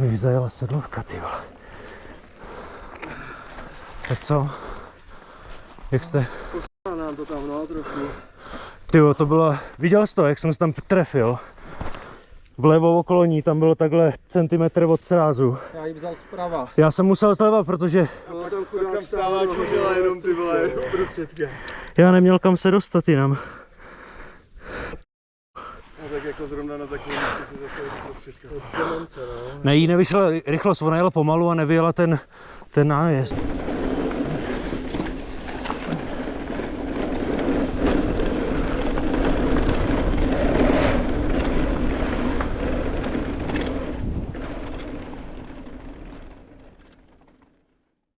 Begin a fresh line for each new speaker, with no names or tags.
Jež zajela sedlovka, ty vole. Tak co? Jak jste?
Poslala nám to tam, no, trošku.
Tyjo, to bylo, viděl jsi to, jak jsem se tam trefil? Vlevo okolo ní, tam bylo takhle centimetr od srázu.
Já ji vzal zprava.
Já jsem musel zleva, protože
No, tam chudák stála, čužila jenom ty vole, prostředka.
já neměl kam se dostat jinam.
No tak jako zrovna na takovou místě se zastavit prostředka.
Ne, jí nevyšla rychlost, ona jela pomalu a nevyjela ten nájezd.